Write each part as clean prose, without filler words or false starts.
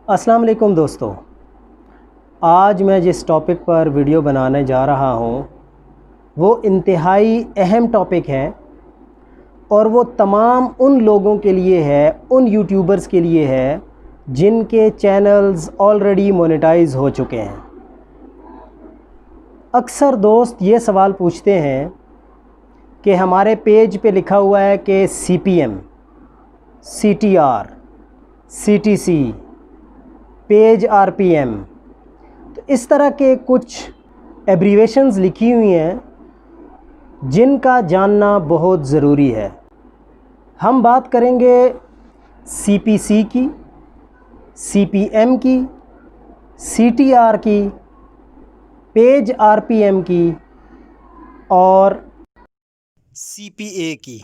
अस्सलाम वालेकुम दोस्तों, आज मैं जिस टॉपिक पर वीडियो बनाने जा रहा हूँ वो इंतहाई अहम टॉपिक है और वो तमाम उन लोगों के लिए है, उन यूट्यूबर्स के लिए है जिनके चैनल्स ऑलरेडी मोनेटाइज हो चुके हैं। अक्सर दोस्त ये सवाल पूछते हैं कि हमारे पेज पे लिखा हुआ है कि CPM, CTR, CTC, page RPM, तो इस तरह के कुछ एब्रीवेशंस लिखी हुई हैं जिनका जानना बहुत ज़रूरी है। हम बात करेंगे CPC की, CPM की, CTR की, पेज RPM की और CPA की।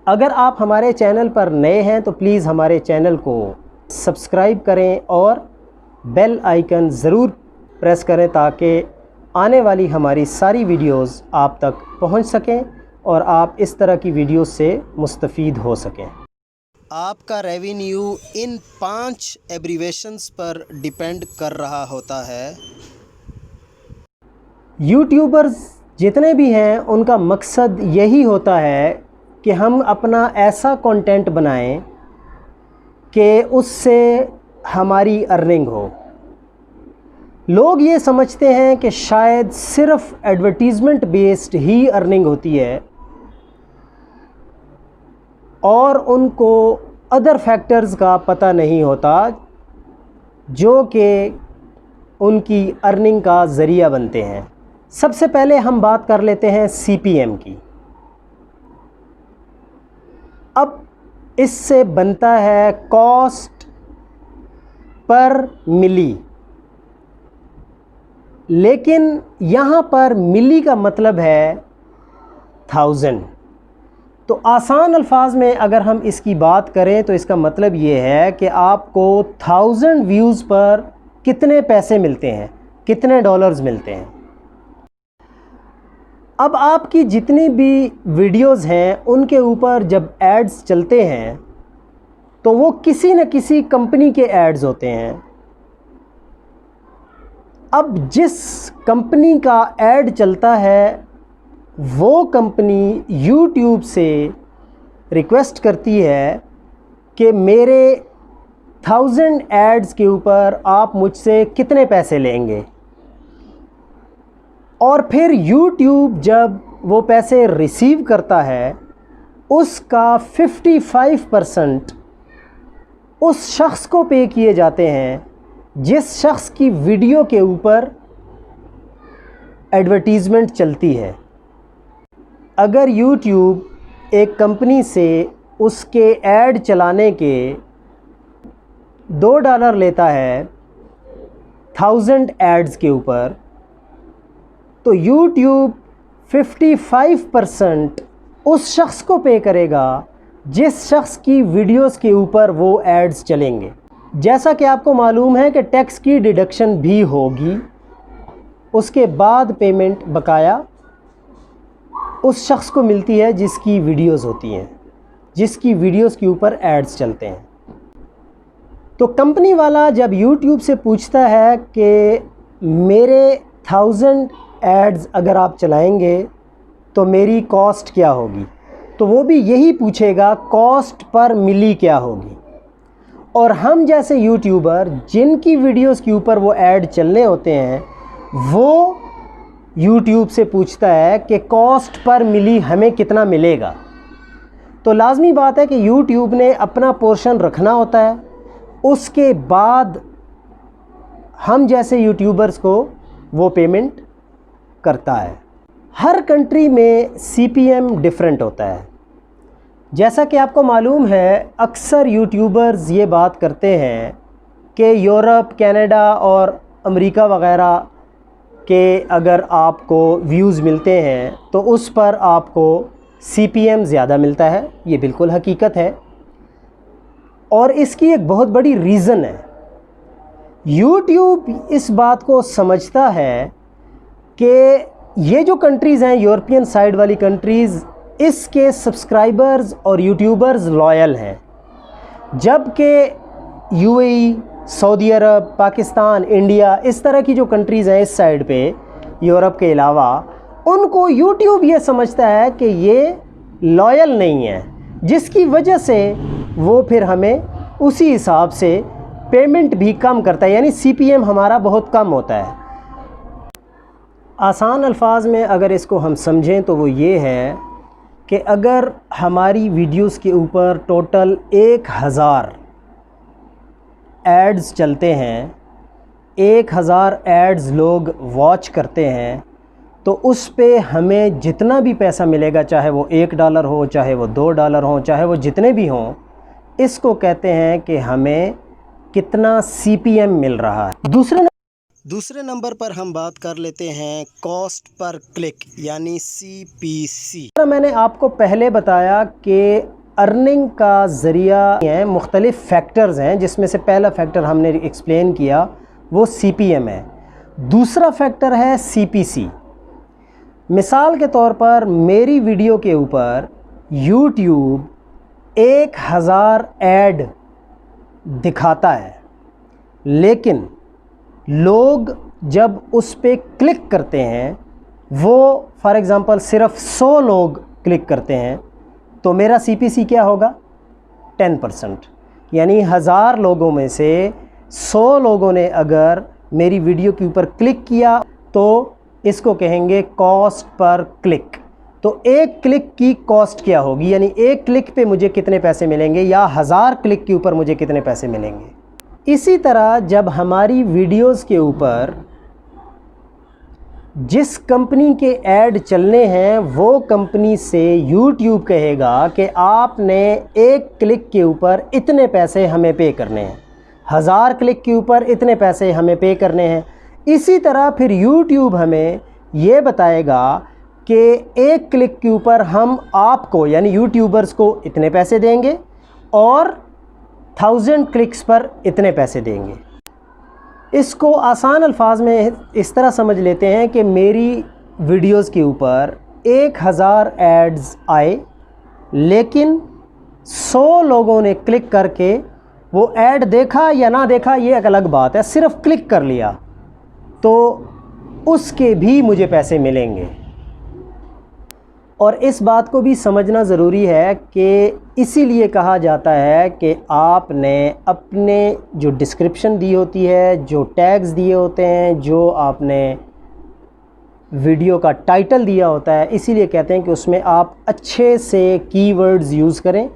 अगर आप हमारे चैनल पर नए हैं तो प्लीज़ हमारे चैनल को सब्सक्राइब करें और बेल आइकन ज़रूर प्रेस करें ताकि आने वाली हमारी सारी वीडियोस आप तक पहुंच सकें और आप इस तरह की वीडियोस से मुस्तफ़ीद हो सकें। आपका रेवेन्यू इन 5 एब्रीवेशंस पर डिपेंड कर रहा होता है। यूट्यूबर्स जितने भी हैं उनका मकसद यही होता है कि हम अपना ऐसा कंटेंट बनाएं कि उससे हमारी अर्निंग हो। लोग ये समझते हैं कि शायद सिर्फ एडवर्टीज़मेंट बेस्ड ही अर्निंग होती है और उनको अदर फैक्टर्स का पता नहीं होता जो कि उनकी अर्निंग का ज़रिया बनते हैं। सबसे पहले हम बात कर लेते हैं CPM की। अब इससे बनता है कॉस्ट पर मिली, लेकिन यहाँ पर मिली का मतलब है 1000। तो आसान अल्फाज में अगर हम इसकी बात करें तो इसका मतलब ये है कि आपको 1000 व्यूज़ पर कितने पैसे मिलते हैं, कितने डॉलर्स मिलते हैं। अब आपकी जितनी भी वीडियोस हैं उनके ऊपर जब एड्स चलते हैं तो वो किसी न किसी कंपनी के एड्स होते हैं। अब जिस कंपनी का ऐड चलता है वो कंपनी YouTube से रिक्वेस्ट करती है कि मेरे 1000 एड्स के ऊपर आप मुझसे कितने पैसे लेंगे, और फिर YouTube जब वो पैसे रिसीव करता है उसका 55% उस शख्स को पे किए जाते हैं जिस शख्स की वीडियो के ऊपर एडवर्टीज़मेंट चलती है। अगर YouTube एक कंपनी से उसके ऐड चलाने के $2 लेता है 1000 एड्स के ऊपर, तो YouTube 55% उस शख्स को पे करेगा जिस शख्स की वीडियोस के ऊपर वो एड्स चलेंगे। जैसा कि आपको मालूम है कि टैक्स की डिडक्शन भी होगी, उसके बाद पेमेंट बकाया उस शख्स को मिलती है जिसकी वीडियोस होती हैं, जिसकी वीडियोस के ऊपर एड्स चलते हैं। तो कंपनी वाला जब YouTube से पूछता है कि मेरे 1000 एड्स अगर आप चलाएंगे तो मेरी कॉस्ट क्या होगी, तो वो भी यही पूछेगा कॉस्ट पर मिली क्या होगी। और हम जैसे यूट्यूबर जिनकी वीडियोस के ऊपर वो ऐड चलने होते हैं वो YouTube से पूछता है कि कॉस्ट पर मिली हमें कितना मिलेगा। तो लाजमी बात है कि YouTube ने अपना पोर्शन रखना होता है, उसके बाद हम जैसे यूट्यूबर्स को वो पेमेंट करता है। हर कंट्री में CPM डिफरेंट होता है। जैसा कि आपको मालूम है, अक्सर यूट्यूबर्स ये बात करते हैं कि यूरोप, कनाडा और अमेरिका वग़ैरह के अगर आपको व्यूज़ मिलते हैं तो उस पर आपको CPM ज़्यादा मिलता है। ये बिल्कुल हकीकत है और इसकी एक बहुत बड़ी रीज़न है। YouTube इस बात को समझता है कि ये जो कंट्रीज़ हैं, यूरोपियन साइड वाली कंट्रीज़, इसके सब्सक्राइबर्स और यूट्यूबर्स लॉयल हैं, जबकि यूएई, सऊदी अरब, पाकिस्तान, इंडिया, इस तरह की जो कंट्रीज़ हैं इस साइड पे, यूरोप के अलावा, उनको यूट्यूब ये समझता है कि ये लॉयल नहीं है, जिसकी वजह से वो फिर हमें उसी हिसाब से पेमेंट भी कम करता है, यानी सीपीएम हमारा बहुत कम होता है। आसान अल्फाज में अगर इसको हम समझें तो वो ये है कि अगर हमारी वीडियोस के ऊपर टोटल 1000 एड्स चलते हैं, 1000 एड्स लोग वॉच करते हैं, तो उस पे हमें जितना भी पैसा मिलेगा, चाहे वो $1 हो, चाहे वो $2 हो, चाहे वो जितने भी हों, इसको कहते हैं कि हमें कितना सीपीएम मिल रहा है। दूसरे नंबर पर हम बात कर लेते हैं कॉस्ट पर क्लिक यानी सीपीसी। मैंने आपको पहले बताया कि अर्निंग का ज़रिया है, मुख्तलिफ़ फैक्टर्स हैं, जिसमें से पहला फैक्टर हमने एक्सप्लेन किया वो सीपीएम है। दूसरा फैक्टर है सीपीसी। मिसाल के तौर पर मेरी वीडियो के ऊपर यूट्यूब 1000 ऐड दिखाता है, लेकिन लोग जब उस पे क्लिक करते हैं, वो फॉर एग्ज़ाम्पल सिर्फ 100 लोग क्लिक करते हैं, तो मेरा सीपीसी क्या होगा? 10%। यानी 1000 लोगों में से 100 लोगों ने अगर मेरी वीडियो के ऊपर क्लिक किया तो इसको कहेंगे कॉस्ट पर क्लिक। तो एक क्लिक की कॉस्ट क्या होगी, यानी एक क्लिक पे मुझे कितने पैसे मिलेंगे, या 1000 क्लिक के ऊपर मुझे कितने पैसे मिलेंगे। इसी तरह जब हमारी वीडियोस के ऊपर जिस कंपनी के ऐड चलने हैं, वो कंपनी से यूट्यूब कहेगा कि आपने एक क्लिक के ऊपर इतने पैसे हमें पे करने हैं, 1000 क्लिक के ऊपर इतने पैसे हमें पे करने हैं। इसी तरह फिर यूट्यूब हमें ये बताएगा कि एक क्लिक के ऊपर हम आपको यानी यूट्यूबर्स को इतने पैसे देंगे और 1000 क्लिक्स पर इतने पैसे देंगे। इसको आसान अल्फाज में इस तरह समझ लेते हैं कि मेरी वीडियोस के ऊपर 1000 एड्स आए, लेकिन 100 लोगों ने क्लिक करके वो ऐड देखा या ना देखा ये एक अलग बात है, सिर्फ क्लिक कर लिया तो उसके भी मुझे पैसे मिलेंगे। और इस बात को भी समझना ज़रूरी है कि इसीलिए कहा जाता है कि आपने अपने जो डिस्क्रिप्शन दी होती है, जो टैग्स दिए होते हैं, जो आपने वीडियो का टाइटल दिया होता है, इसीलिए कहते हैं कि उसमें आप अच्छे से कीवर्ड्स यूज़ करें,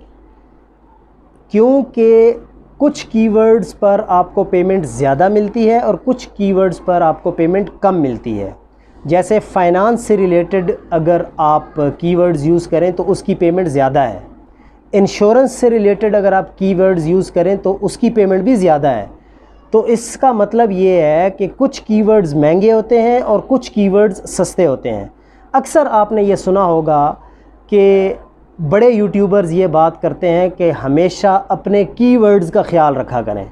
क्योंकि कुछ कीवर्ड्स पर आपको पेमेंट ज़्यादा मिलती है और कुछ कीवर्ड्स पर आपको पेमेंट कम मिलती है। जैसे फ़ाइनेंस से रिलेटेड अगर आप कीवर्ड्स यूज़ करें तो उसकी पेमेंट ज़्यादा है। इंश्योरेंस से रिलेटेड अगर आप कीवर्ड्स यूज़ करें तो उसकी पेमेंट भी ज़्यादा है। तो इसका मतलब ये है कि कुछ कीवर्ड्स महंगे होते हैं और कुछ कीवर्ड्स सस्ते होते हैं। अक्सर आपने ये सुना होगा कि बड़े यूट्यूबर्स ये बात करते हैं कि हमेशा अपने कीवर्ड्स का ख्याल रखा करें।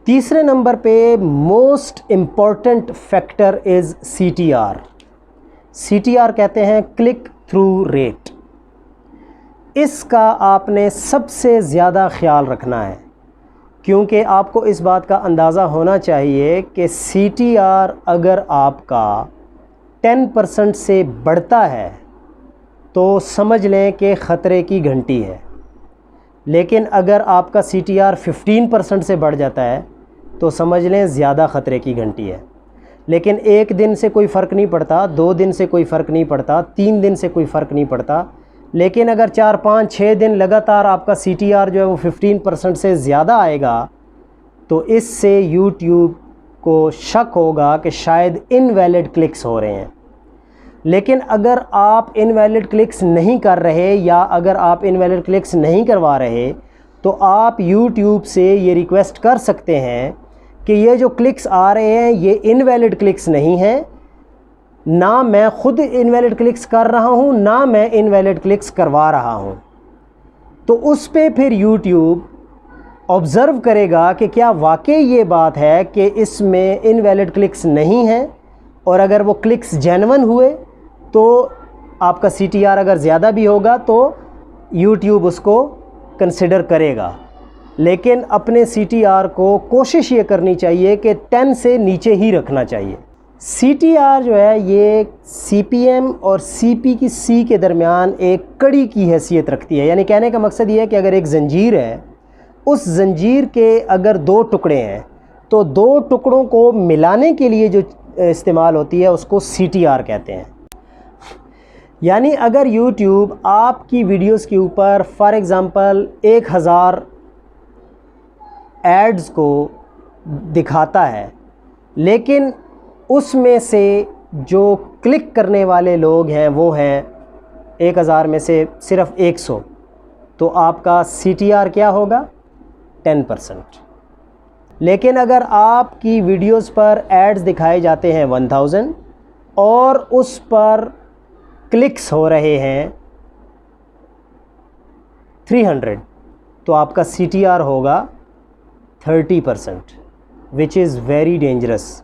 तीसरे नंबर पे most important factor is CTR। CTR कहते हैं क्लिक थ्रू रेट। इसका आपने सबसे ज़्यादा ख्याल रखना है, क्योंकि आपको इस बात का अंदाज़ा होना चाहिए कि CTR अगर आपका 10% से बढ़ता है तो समझ लें कि ख़तरे की घंटी है, लेकिन अगर आपका CTR 15% से बढ़ जाता है तो समझ लें ज़्यादा ख़तरे की घंटी है। लेकिन एक दिन से कोई फ़र्क नहीं पड़ता, 2 दिन से कोई फ़र्क नहीं पड़ता, 3 दिन से कोई फ़र्क नहीं पड़ता, लेकिन अगर 4, 5, 6 दिन लगातार आपका CTR जो है वो 15% से ज़्यादा आएगा तो इससे यूट्यूब को शक होगा कि शायद इनवैलिड क्लिक्स हो रहे हैं। लेकिन अगर आप इनवैलिड क्लिक्स नहीं कर रहे या अगर आप इनवैलिड क्लिक्स नहीं करवा रहे तो आप यूट्यूब से ये रिक्वेस्ट कर सकते हैं कि ये जो क्लिक्स आ रहे हैं ये इनवैलिड क्लिक्स नहीं हैं, ना मैं ख़ुद इनवैलिड क्लिक्स कर रहा हूँ, ना मैं इनवैलिड क्लिक्स करवा रहा हूँ। तो उस पे फिर यूट्यूब ऑब्ज़र्व करेगा कि क्या वाकई ये बात है कि इसमें इनवैलिड क्लिक्स नहीं हैं, और अगर वो क्लिक्स जेन्युइन हुए तो आपका CTR अगर ज़्यादा भी होगा तो यूट्यूब उसको कंसिडर करेगा। लेकिन अपने CTR को कोशिश ये करनी चाहिए कि 10 से नीचे ही रखना चाहिए। CTR जो है ये CPM और CPC के दरमियान एक कड़ी की हैसियत रखती है। यानी कहने का मकसद ये है कि अगर एक ज़ंजीर है, उस ज़ंजीर के अगर 2 टुकड़े हैं तो 2 टुकड़ों को मिलाने के लिए जो इस्तेमाल होती है उसको CTR कहते हैं। यानी अगर YouTube आपकी वीडियोस के ऊपर फॉर एग्ज़ाम्पल 1000 एड्स को दिखाता है, लेकिन उसमें से जो क्लिक करने वाले लोग हैं वो हैं 1000 में से सिर्फ 100, तो आपका CTR क्या होगा? 10%। लेकिन अगर आपकी वीडियोस पर एड्स दिखाए जाते हैं 1000 और उस पर क्लिक्स हो रहे हैं 300, तो आपका CTR होगा 30%, विच इज़ वेरी डेंजरस।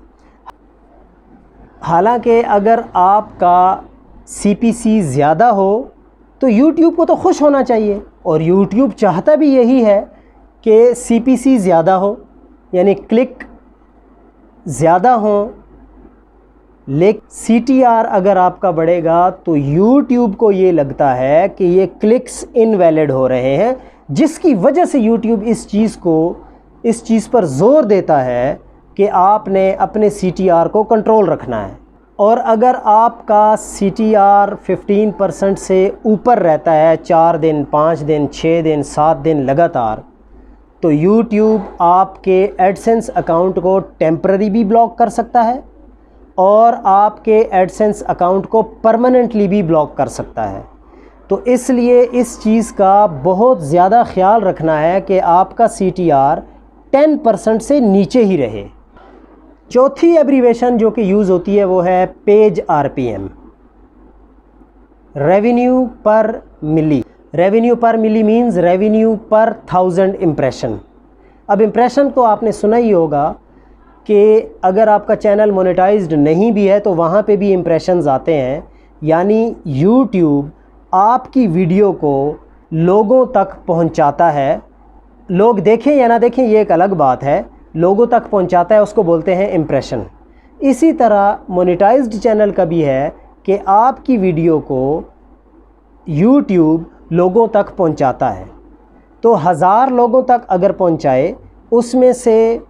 हालांकि अगर आपका CPC ज़्यादा हो तो YouTube को तो खुश होना चाहिए, और YouTube चाहता भी यही है कि CPC ज़्यादा हो, यानी क्लिक ज़्यादा हो। लेकिन CTR अगर आपका बढ़ेगा तो YouTube को ये लगता है कि ये क्लिक्स इनवैलिड हो रहे हैं, जिसकी वजह से YouTube इस चीज़ पर ज़ोर देता है कि आपने अपने CTR को कंट्रोल रखना है। और अगर आपका CTR 15% से ऊपर रहता है 4 दिन, 5 दिन, 6 दिन, 7 दिन लगातार, तो YouTube आपके एडसेंस अकाउंट को टेम्पररी भी ब्लॉक कर सकता है और आपके एडसेंस अकाउंट को परमानेंटली भी ब्लॉक कर सकता है। तो इसलिए इस चीज़ का बहुत ज़्यादा ख्याल रखना है कि आपका CTR 10% से नीचे ही रहे। चौथी एब्रीवेशन जो कि यूज़ होती है वो है पेज RPM, रेवेन्यू पर मिली। रेवेन्यू पर मिली मीन्स रेवेन्यू पर 1000 इम्प्रेशन। अब इम्प्रेशन तो आपने सुना ही होगा कि अगर आपका चैनल मोनेटाइज्ड नहीं भी है तो वहाँ पे भी इम्प्रेशंस आते हैं। यानी YouTube आपकी वीडियो को लोगों तक पहुँचाता है, लोग देखें या ना देखें ये एक अलग बात है, लोगों तक पहुँचाता है, उसको बोलते हैं इम्प्रेशन। इसी तरह मोनेटाइज्ड चैनल का भी है कि आपकी वीडियो को YouTube लोगों तक पहुंचाता है। तो 1000 लोगों तक अगर पहुंचाए, उसमें से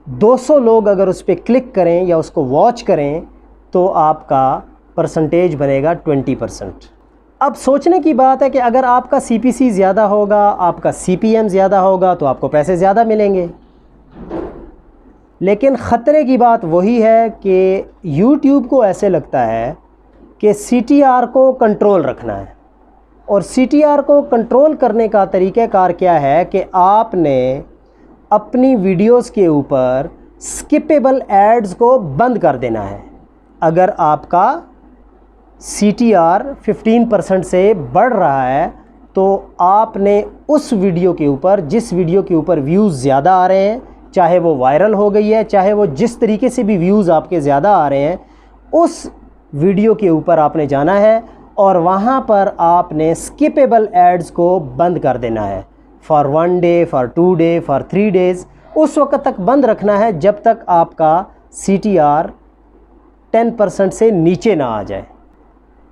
200 लोग अगर उस पर क्लिक करें या उसको वॉच करें तो आपका परसेंटेज बनेगा 20%। अब सोचने की बात है कि अगर आपका CPC ज़्यादा होगा, आपका CPM ज़्यादा होगा तो आपको पैसे ज़्यादा मिलेंगे। लेकिन ख़तरे की बात वही है कि YouTube को ऐसे लगता है कि CTR को कंट्रोल रखना है, और CTR को कंट्रोल करने का तरीक़ाकार क्या है कि आपने अपनी वीडियोस के ऊपर स्किपेबल एड्स को बंद कर देना है। अगर आपका CTR 15% से बढ़ रहा है तो आपने उस वीडियो के ऊपर, जिस वीडियो के ऊपर व्यूज़ ज़्यादा आ रहे हैं, चाहे वो वायरल हो गई है, चाहे वो जिस तरीके से भी व्यूज़ आपके ज़्यादा आ रहे हैं, उस वीडियो के ऊपर आपने जाना है और वहाँ पर आपने स्किपेबल एड्स को बंद कर देना है। For 1 day, for 2 day, for 3 days, उस वक्त तक बंद रखना है जब तक आपका CTR 10% से नीचे ना आ जाए।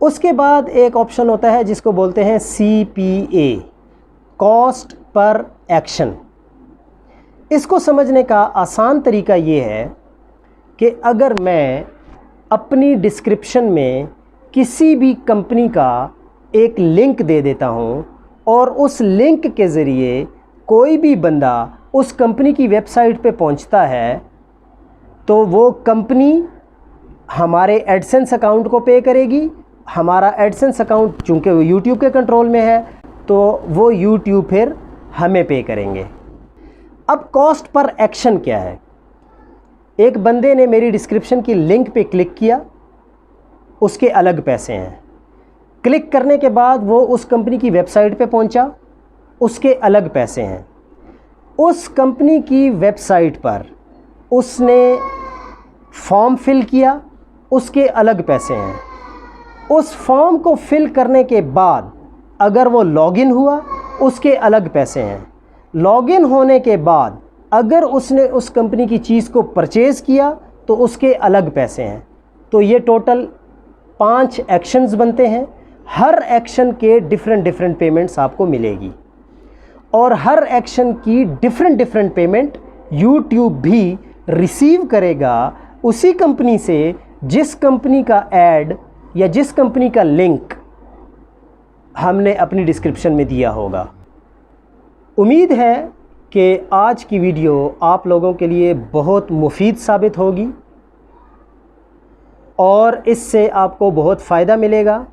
उसके बाद एक ऑप्शन होता है जिसको बोलते हैं CPA, कॉस्ट पर एक्शन। इसको समझने का आसान तरीका ये है कि अगर मैं अपनी डिस्क्रिप्शन में किसी भी कंपनी का एक लिंक दे देता हूँ और उस लिंक के ज़रिए कोई भी बंदा उस कंपनी की वेबसाइट पे पहुँचता है, तो वो कंपनी हमारे एडसेंस अकाउंट को पे करेगी। हमारा एडसेंस अकाउंट चूँकि वो YouTube के कंट्रोल में है तो वो YouTube फिर हमें पे करेंगे। अब कॉस्ट पर एक्शन क्या है? एक बंदे ने मेरी डिस्क्रिप्शन की लिंक पे क्लिक किया, उसके अलग पैसे हैं। क्लिक करने के बाद वो उस कंपनी की वेबसाइट पे पहुंचा, उसके अलग पैसे हैं। उस कंपनी की वेबसाइट पर उसने फॉर्म फिल किया, उसके अलग पैसे हैं। उस फॉर्म को फिल करने के बाद अगर वो लॉगिन हुआ, उसके अलग पैसे हैं। लॉगिन होने के बाद अगर उसने उस कंपनी की चीज़ को परचेज़ किया तो उसके अलग पैसे हैं। तो ये टोटल 5 एक्शंस बनते हैं। हर एक्शन के डिफरेंट पेमेंट्स आपको मिलेगी और हर एक्शन की डिफरेंट पेमेंट यूट्यूब भी रिसीव करेगा उसी कंपनी से जिस कंपनी का ऐड या जिस कंपनी का लिंक हमने अपनी डिस्क्रिप्शन में दिया होगा। उम्मीद है कि आज की वीडियो आप लोगों के लिए बहुत मुफीद साबित होगी और इससे आपको बहुत फ़ायदा मिलेगा।